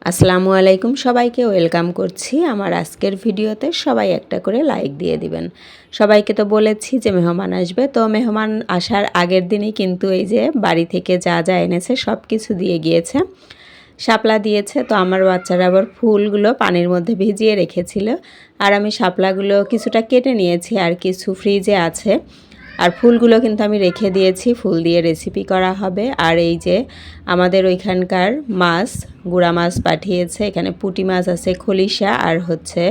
আসসালামু আলাইকুম সবাইকে ওয়েলকাম করছি আমার আজকের ভিডিওতে। সবাই একটা করে লাইক দিয়ে দিবেন। সবাইকে তো বলেছি যে মেহমান আসবে, তো মেহমান আসার আগের দিনই কিন্তু এই যে বাড়ি থেকে যা যা এনেছে সব কিছু দিয়ে গিয়েছে। শাপলা দিয়েছে, তো আমার বাচ্চারা আবার ফুলগুলো পানির মধ্যে ভিজিয়ে রেখেছিল, আর আমি শাপলাগুলো কিছুটা কেটে নিয়েছি আর কিছু ফ্রিজে আছে। আর ফুলগুলো কিন্তু আমি রেখে দিয়েছি, ফুল দিয়ে রেসিপি করা হবে। আর এই যে আমাদের ওইখানকার মাছ, গুড়া মাছ পাঠিয়েছে, এখানে পুঁটি মাছ আছে, খলিশা আর হচ্ছে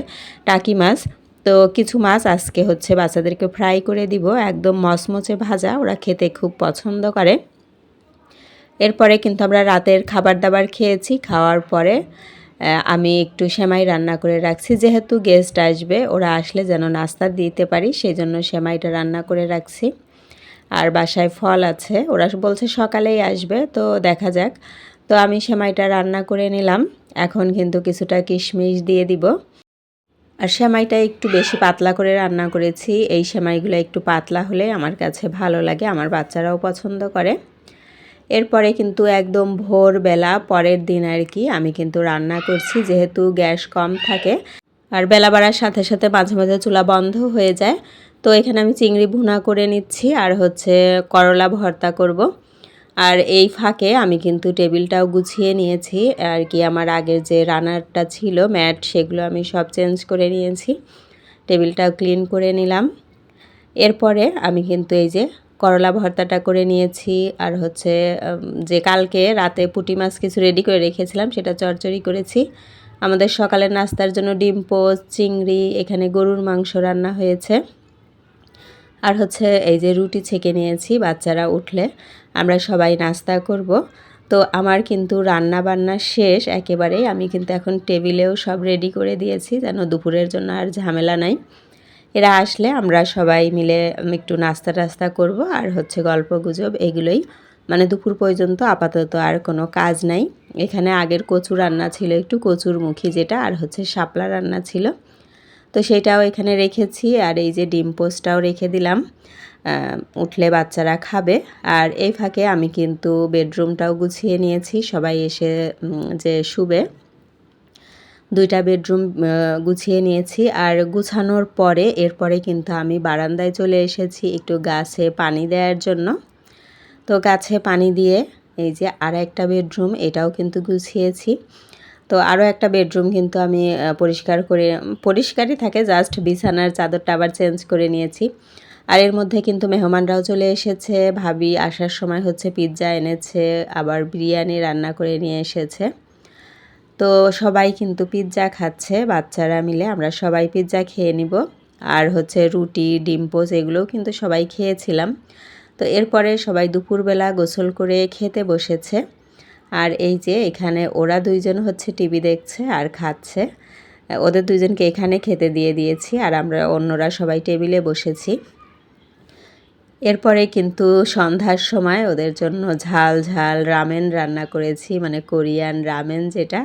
টাকি মাছ। তো কিছু মাছ আজকে হচ্ছে বাচ্চাদেরকে ফ্রাই করে দিব, একদম মচমচে ভাজা, ওরা খেতে খুব পছন্দ করে। এরপরে কিন্তু আমরা রাতের খাবার দাবার খেয়েছি। খাওয়ার পরে আমি একটু সেমাই রান্না করে রাখছি, যেহেতু গেস্ট আসবে, ওরা আসলে যেন নাস্তা দিতে পারি, সেই জন্য সেমাইটা রান্না করে রাখছি। আর বাসায় ফল আছে, ওরা বলছে সকালেই আসবে, তো দেখা যাক। তো আমি সেমাইটা রান্না করে নিলাম। এখন কিন্তু কিছুটা কিশমিশ দিয়ে দিব। আর সেমাইটা একটু বেশি পাতলা করে রান্না করেছি, এই সেমাইগুলো একটু পাতলা হলে আমার কাছে ভালো লাগে, আমার বাচ্চারাও পছন্দ করে। এরপরে কিন্তু একদম ভোরবেলা পরের দিন আর কি আমি কিন্তু রান্না করছি, যেহেতু গ্যাস কম থাকে আর বেলা বাড়ার সাথে সাথে মাঝে মাঝে চুলা বন্ধ হয়ে যায়। তো এখানে আমি চিংড়ি ভুনা করে নিচ্ছি আর হচ্ছে করলা ভর্তা করব। আর এই ফাঁকে আমি কিন্তু টেবিলটাও গুছিয়ে নিয়েছি আর কি, আমার আগের যে রান্নাটা ছিল ম্যাট, সেগুলো আমি সব চেঞ্জ করে নিয়েছি, টেবিলটাও ক্লিন করে নিলাম। এরপরে আমি কিন্তু এই যে করলা ভর্তাটা করে নিয়েছি, আর হচ্ছে যে কালকে রাতে পুঁটি মাছ কিছু রেডি করে রেখেছিলাম সেটা চচ্চড়ি করেছি। আমাদের সকালের নাস্তার জন্য ডিম পোস্ট, চিংড়ি, এখানে গরুর মাংস রান্না হয়েছে। আর হচ্ছে এই যে রুটি ছেঁকে নিয়েছি, বাচ্চারা উঠলে আমরা সবাই নাস্তা করব। তো আমার কিন্তু রান্না বান্না শেষ একেবারেই, আমি কিন্তু এখন টেবিলেও সব রেডি করে দিয়েছি যেন দুপুরের জন্য আর ঝামেলা নাই। এরা আসলে আমরা সবাই মিলে একটু নাস্তা টাস্তা করব আর হচ্ছে গল্প গুজব, এগুলোই। মানে দুপুর পর্যন্ত আপাতত আর কোনো কাজ নাই। এখানে আগের কচু রান্না ছিল, একটু কচুর মুখী যেটা, আর হচ্ছে শাপলা রান্না ছিল, তো সেটাও এখানে রেখেছি। আর এই যে ডিম পোস্টটাও রেখে দিলাম, উঠলে বাচ্চারা খাবে। আর এই ফাঁকে আমি কিন্তু বেডরুমটাও গুছিয়ে নিয়েছি, সবাই এসে যে শুবে, দুইটা বেডরুম গুছিয়ে নিয়েছি। আর গুছানোর পরে এরপরে কিন্তু আমি বারান্দায় চলে এসেছি একটু গাছে পানি দেওয়ার জন্য। তো গাছে পানি দিয়ে এই যে আর একটা বেডরুম, এটাও কিন্তু গুছিয়েছি। তো আরও একটা বেডরুম কিন্তু আমি পরিষ্কারই থাকে, জাস্ট বিছানার চাদরটা আবার চেঞ্জ করে নিয়েছি। আর এর মধ্যে কিন্তু মেহমানরাও চলে এসেছে, ভাবি আসার সময় হচ্ছে পিৎজা এনেছে, আবার বিরিয়ানি রান্না করে নিয়ে এসেছে। তো সবাই কিন্তু পিৎজা খাচ্ছে, বাচ্চারা মিলে আমরা সবাই পিৎজা খেয়ে নিব। আর হচ্ছে রুটি, ডিম পোচ, এগুলোও কিন্তু সবাই খেয়েছিলাম। তো এরপরে সবাই দুপুরবেলা গোসল করে খেতে বসেছে। আর এই যে এখানে ওরা দুইজন হচ্ছে টিভি দেখছে আর খাচ্ছে, ওদের দুইজনকে এখানে খেতে দিয়ে দিয়েছি, আর আমরা অন্যরা সবাই টেবিলে বসেছি। এরপরে কিন্তু সন্ধ্যার সময় ওদের জন্য ঝাল ঝাল রামেন রান্না করেছি, মানে কোরিয়ান রামেন যেটা,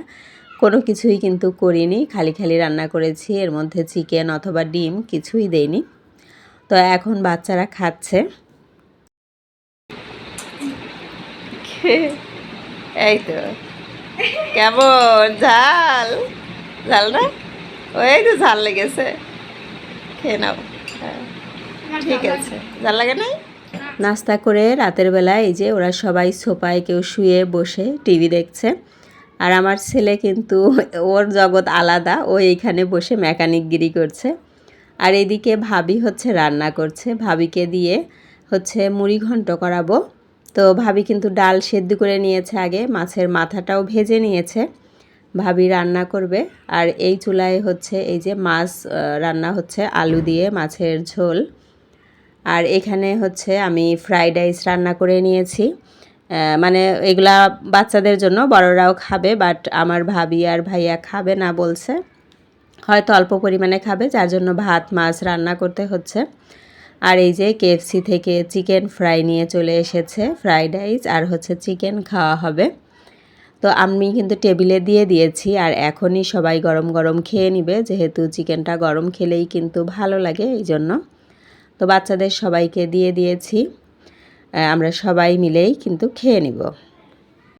কোনো কিছুই কিন্তু করিনি, খালি খালি রান্না করেছি, এর মধ্যে চিকেন অথবা ডিম কিছুই দেইনি। তো এখন বাচ্চারা খাচ্ছে। এই তো কেমন ঝাল, ঝাল না? ওই তো ঝাল লেগেছে, খেয়ে নাও। হ্যাঁ ঠিক আছে, ঝাল লাগে নাই? নাস্তা করে রাতের বেলা এই যে ওরা সবাই সোফায় কেউ শুয়ে বসে টিভি দেখছে। আর আমার ছেলে কিন্তু ওর জগৎ আলাদা, ও এইখানে বসে মেকানিকগিরি করছে। আর এদিকে ভাবি হচ্ছে রান্না করছে, ভাবিকে দিয়ে হচ্ছে মুড়ি ঘন্ট করাবো। তো ভাবি কিন্তু ডাল সেদ্ধ করে নিয়েছে আগে, মাছের মাথাটাও ভেজে নিয়েছে, ভাবি রান্না করবে। আর এই চুলায় হচ্ছে এই যে মাছ রান্না হচ্ছে, আলু দিয়ে মাছের ঝোল। আর এখানে হচ্ছে আমি ফ্রাইড রাইস রান্না করে নিয়েছি, মানে এগুলা বাচ্চাদের জন্য, বড়রাও খাবে, বাট আমার ভাবি আর ভাইয়া খাবে না বলছে, হয়তো অল্প পরিমাণে খাবে, যার জন্য ভাত মাছ রান্না করতে হচ্ছে। আর এই যে কেএফসি থেকে চিকেন ফ্রাই নিয়ে চলে এসেছে, ফ্রাইড রাইস আর হচ্ছে চিকেন খাওয়া হবে। তো আমি কিন্তু টেবিলে দিয়ে দিয়েছি, আর এখনই সবাই গরম গরম খেয়ে নিবে, যেহেতু চিকেনটা গরম খেলেই কিন্তু ভালো লাগে, এই জন্য। তো বাচ্চাদের সবাইকে দিয়ে দিয়েছি, আমরা সবাই মিলেই কিন্তু খেয়ে নিব।